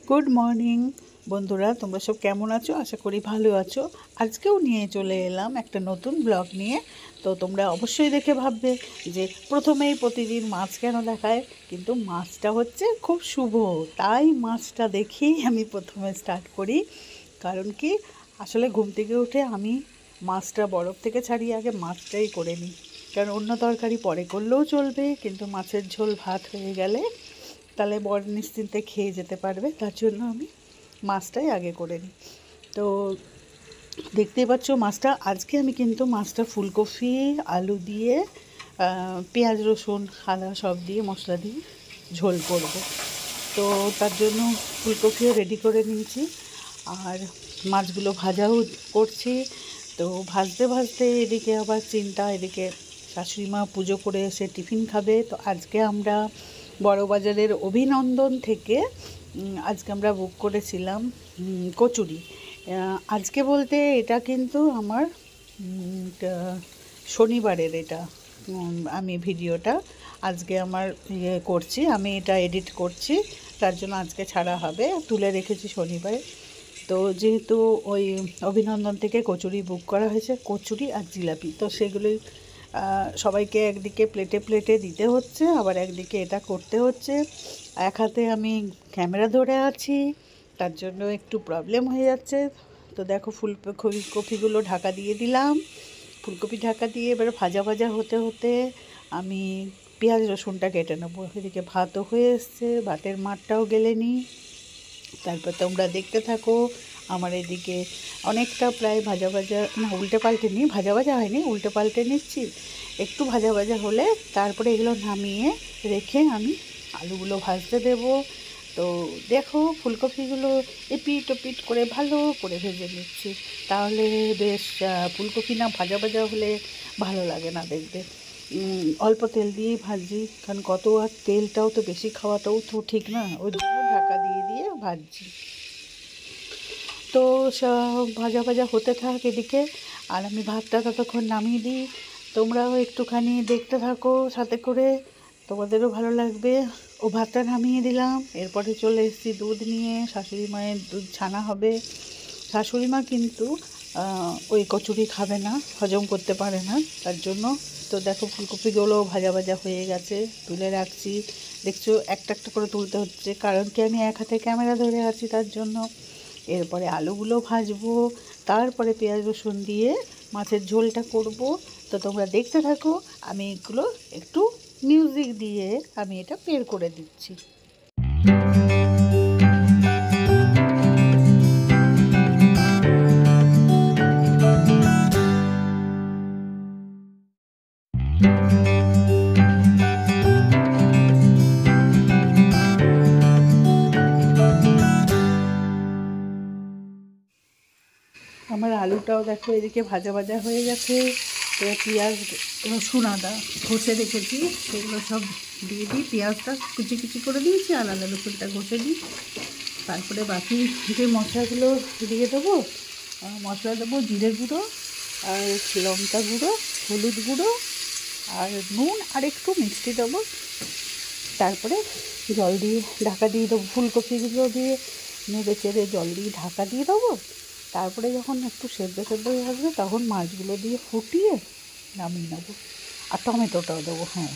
Good morning বন্ধুরা, তোমরা সব কেমন আছো? আশা করি ভালো আছো। আজকেও নিয়ে চলে এলাম একটা নতুন ব্লগ নিয়ে। তো তোমরা অবশ্যই দেখে ভাববে যে প্রথমেই প্রতিদিন মাছ কেন দেখায়, কিন্তু মাছটা হচ্ছে খুব শুভ, তাই মাছটা দেখেই আমি প্রথমে স্টার্ট করি। কারণ কি, আসলে ঘুম থেকে উঠে আমি মাছটা বরফ থেকে ছাড়িয়ে আগে মাছটাই করে নিই। কারণ অন্য তরকারি পরে করলেও চলবে, কিন্তু মাছের ঝোল ভাত হয়ে গেলে তাহলে বর নিশ্চিন্তে খেয়ে যেতে পারবে, তার জন্য আমি মাছটাই আগে করে নিই। তো দেখতেই পাচ্ছ মাছটা, আজকে আমি কিন্তু মাছটা ফুলকপি আলু দিয়ে পেঁয়াজ রসুন আদা সব দিয়ে মশলা দিয়ে ঝোল করব। তো তার জন্য ফুলকপিও রেডি করে নিয়েছি, আর মাছগুলো ভাজাও করছি। তো ভাজতে ভাজতে এদিকে আবার চিন্তা, এদিকে শাশুড়ি মা পুজো করে এসে টিফিন খাবে। তো আজকে আমরা বড়বাজারের অভিনন্দন থেকে আজকে আমরা বুক করেছিলাম কচুরি। আজকে বলতে এটা কিন্তু আমার শনিবারের, এটা আমি ভিডিওটা আজকে আমার করছি, আমি এটা এডিট করছি, তার জন্য আজকে ছাড়া হবে, তুলে রেখেছি শনিবারে। তো যেহেতু ওই অভিনন্দন থেকে কচুরি বুক করা হয়েছে, কচুরি আর জিলাপি, তো সেগুলোই সবাইকে একদিকে প্লেটে প্লেটে দিতে হচ্ছে, আবার একদিকে এটা করতে হচ্ছে। এক হাতে আমি ক্যামেরা ধরে আছি, তার জন্য একটু প্রবলেম হয়ে যাচ্ছে। তো দেখো ফুলকপিগুলো ঢাকা দিয়ে দিলাম, ফুলকপি ঢাকা দিয়ে এবার ভাজা ভাজা হতে হতে আমি পেঁয়াজ রসুনটা কেটে নেবো। এদিকে ভাতও হয়ে এসছে, ভাতের মাঠটাও গেলে নিই। তারপর তোমরা দেখতে থাকো। আমার এদিকে অনেকটা প্রায় ভাজা ভাজা, না উল্টে পাল্টে নিই, ভাজা ভাজা হয়নি, উল্টে পাল্টে নিচ্ছি। একটু ভাজা ভাজা হলে তারপরে এগুলো নামিয়ে রেখে আমি আলুগুলো ভাজতে দেব। তো দেখো ফুলকপিগুলো এপিট ওপিট করে ভালো করে ভেজে নিচ্ছি, তাহলে বেশ ফুলকপি না ভাজা ভাজা হলে ভালো লাগে না দেখতে। অল্প তেল দিয়েই ভাজি, কারণ কত আর তেলটাও তো বেশি খাওয়াটাও তো ঠিক না, ওই জন্য ঢাকা দিয়ে দিয়ে ভাজছি। তো সব ভাজা ভাজা হতে থাক এদিকে, আর আমি ভাতটা ততক্ষণ নামিয়ে দিই। তোমরাও একটুখানি দেখতে থাকো সাথে করে, তোমাদেরও ভালো লাগবে। ও ভাতটা নামিয়ে দিলাম, এরপরে চলে এসেছি দুধ নিয়ে, শাশুড়ি মায়ের দুধ ছানা হবে। শাশুড়ি মা কিন্তু ওই কচুরি খাবে না, হজম করতে পারে না, তার জন্য। তো দেখো ফুলকপিগুলো ভাজা ভাজা হয়ে গেছে, তুলে রাখছি। দেখছো একটা একটা করে তুলতে হচ্ছে, কারণ কি আমি এক হাতে ক্যামেরা ধরে আছি, তার জন্য। এরপরে আলুগুলো ভাজবো, তারপরে পেঁয়াজ রসুন দিয়ে মাছের ঝোলটা করব। তো তোমরা দেখতে থাকো, আমি এগুলো একটু মিউজিক দিয়ে আমি এটা বের করে দিচ্ছি। আমার আলুটাও দেখো এদিকে ভাজা ভাজা হয়ে গেছে। এবার পেঁয়াজ রসুন আদা ঘষে রেখেছি, সেগুলো সব দিয়ে দিই। পেঁয়াজটা কুচি কুচি করে দিয়েছি, আর আদা রসুনটা ঘষে দিই। তারপরে বাকি যে মশলাগুলো দিয়ে দেবো, মশলা দেবো জিরে গুঁড়ো আর লঙ্কা গুঁড়ো, হলুদ গুঁড়ো আর নুন, আর একটু মিষ্টি দেবো। তারপরে জল দিয়ে ঢাকা দিয়ে দেবো, ফুলকপিগুলো দিয়ে নেড়ে চেড়ে জল দিয়ে ঢাকা দিয়ে দেবো। তারপরে যখন একটু সেদ্ধ সেদ্ধ হয়ে আসবে, তখন মাছগুলো দিয়ে ফুটিয়ে নামিয়ে নেবো। আর টমেটোটাও দেবো, হ্যাঁ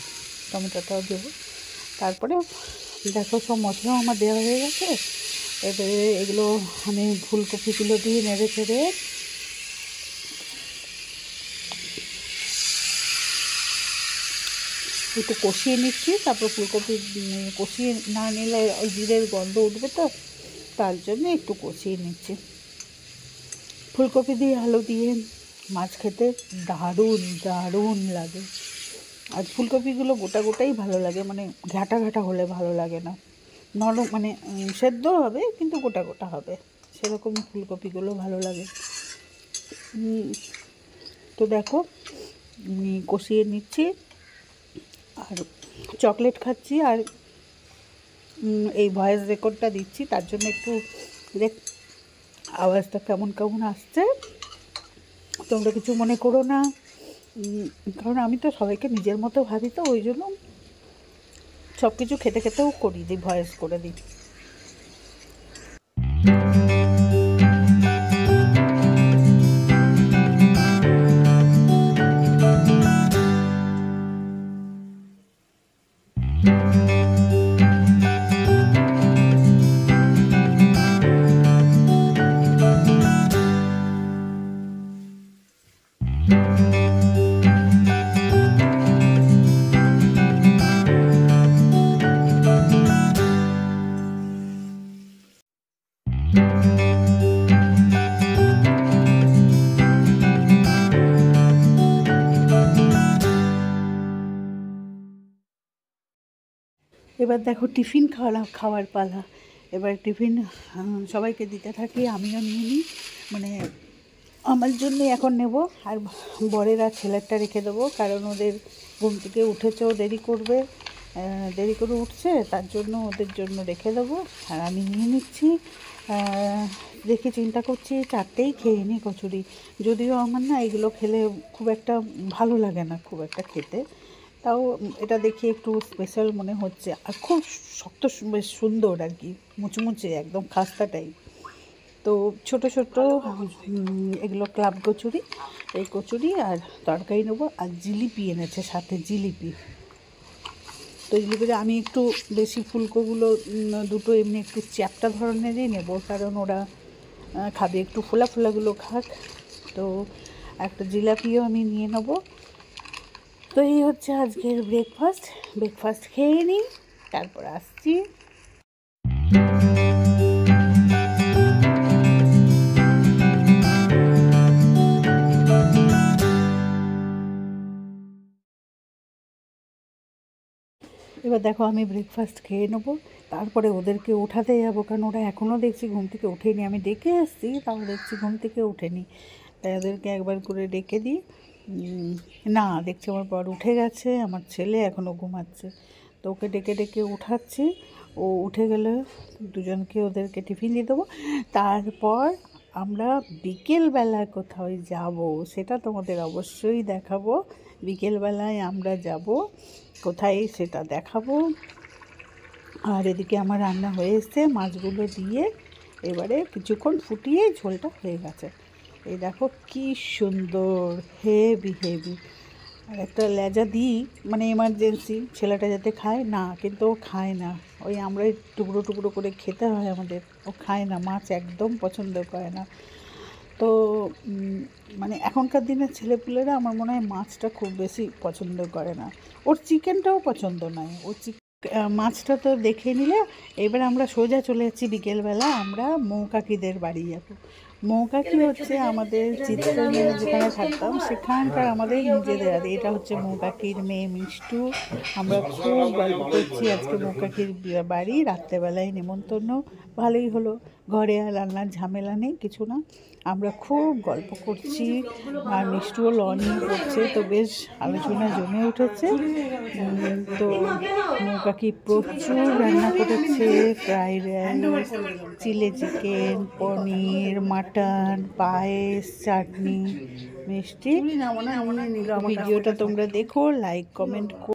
টমেটোটাও দেবো। তারপরে দেখো সব মশলাও আমার দেওয়া হয়ে গেছে। এবারে এগুলো আমি ফুলকপিগুলো দিয়ে নেড়ে চেড়ে একটু কষিয়ে নিচ্ছি। তারপর ফুলকপি কষিয়ে না নিলে ওই জিরের গন্ধ উঠবে, তো তার জন্য একটু কষিয়ে নিচ্ছি। ফুলকপি দিয়ে আলু দিয়ে মাছ খেতে দারুণ দারুণ লাগে। আর ফুলকপিগুলো গোটা গোটাই ভালো লাগে, মানে ঘাটা ঘাটা হলে ভালো লাগে না, নরম মানে সেদ্ধ হবে কিন্তু গোটা গোটা হবে, সেরকম ফুলকপিগুলো ভালো লাগে। তো দেখো কষিয়ে নিচ্ছি, আর চকলেট খাচ্ছি, আর এই ভয়েস রেকর্ডটা দিচ্ছি, তার জন্য একটু আওয়াজটা কেমন কেমন আসছে, তোমরা কিছু মনে করো না। কারণ আমি তো সবাইকে নিজের মতো ভাবি, তো ওই জন্য সব কিছু খেতে খেতেও করি দিই, ভয়েস করে দিই। এবার দেখো টিফিন খাওয়ার পালা। এবার টিফিন সবাইকে দিতে থাকি, আমিও নিয়ে নিই। মানে আমার জন্য এখন নেব, আর বরের আর ছেলেরটা রেখে দেবো, কারণ ওদের ঘুম থেকে উঠেছেও দেরি করবে, দেরি করে উঠছে, তার জন্য ওদের জন্য রেখে দেবো। আর আমি নিয়ে নিচ্ছি। দেখে চিন্তা করছি 4টেই খেয়ে নিই কচুরি। যদিও আমার না এগুলো খেলে খুব একটা ভালো লাগে না, খুব একটা খেতে, তাও এটা দেখে একটু স্পেশাল মনে হচ্ছে। আর খুব শক্ত, বেশ সুন্দর আর কি, মুচমুচে একদম খাস্তা টাইপ। তো ছোট ছোট এগুলো ক্লাব কচুরি, এই কচুরি আর তরকারি নেবো। আর জিলিপি এনেছে সাথে, জিলিপি। তো জিলিপিটা আমি একটু বেশি ফুলকোগুলো দুটো এমনি একটু চ্যাপ্টা ধরনেরই নেব, কারণ ওরা খাবে একটু ফোলা ফোলাগুলো খাক। তো একটা জিলাপিও আমি নিয়ে নেব। তো এই হচ্ছে আজকের ব্রেকফাস্ট খেয়ে নিই, তারপর আসছি। এবার দেখো আমি ব্রেকফাস্ট খেয়ে নেবো, তারপরে ওদেরকে ওঠাতে যাবো, কারণ ওরা এখনও দেখছি ঘুম থেকে ওঠেনি। আমি ডেকে এসেছি, তাও দেখছি ঘুম থেকে ওঠেনি, তাই ওদেরকে একবার করে ডেকে দিই। না, দেখছি আমার বর উঠে গেছে, আমার ছেলে এখনও ঘুমাচ্ছে। তো ওকে ডেকে ডেকে উঠাচ্ছি, ও উঠে গেলে দুজনকে ওদেরকে টিফিন দিয়ে দেবো। তারপর আমরা বিকেলবেলায় কোথাও যাব, সেটা তোমাদের অবশ্যই দেখাবো। বিকেলবেলায় আমরা যাব কোথায় সেটা দেখাবো। আর এদিকে আমার রান্না হয়ে এসছে, মাছগুলো দিয়ে এবারে কিছুক্ষণ ফুটিয়ে ঝোলটা হয়ে গেছে। এই দেখো কি সুন্দর, হেভি হেভি। আর একটা লেজা দিই, মানে এমার্জেন্সি, ছেলেটা যাতে খায় না, কিন্তু ও খায় না। ওই আমরাই টুকরো টুকরো করে খেতে হয় আমাদের, ও খায় না, মাছ একদম পছন্দ করে না। তো মানে এখনকার দিনের ছেলেপুলেরা আমার মনে হয় মাছটা খুব বেশি পছন্দ করে না। ওর চিকেনটাও পছন্দ নয়, ও মাছটা তো দেখে নিলে। এবার আমরা সোজা চলে যাচ্ছি বিকেলবেলা, আমরা মৌকাকিদের বাড়ি যাব। মৌকাকি হচ্ছে আমাদের চিত্তরঞ্জনে যেখানে থাকতাম সেখানকার আমাদের নিজেদের। আর এটা হচ্ছে মৌকাকির মেয়ে মিষ্টু। আমরা খুব গল্প করছি, আজকে মৌকাকির বাড়ি, রাত্রেবেলায় নেমন্তন্ন। ভালোই হলো, ঘরে আর রান্নার ঝামেলা নেই, কিছু না। আমরা খুব গল্প করছি, আর মিষ্টুও লনিং করছে, তো বেশ আলোচনা জমে উঠেছে। তো মৌকাকি প্রচুর রান্না করেছে, ফ্রাইড রাইস, চিলি চিকেন, পনির, মাটন, পায়েস, চাটনি, মিষ্টি। ভিডিওটা তোমরা দেখো, লাইক কমেন্ট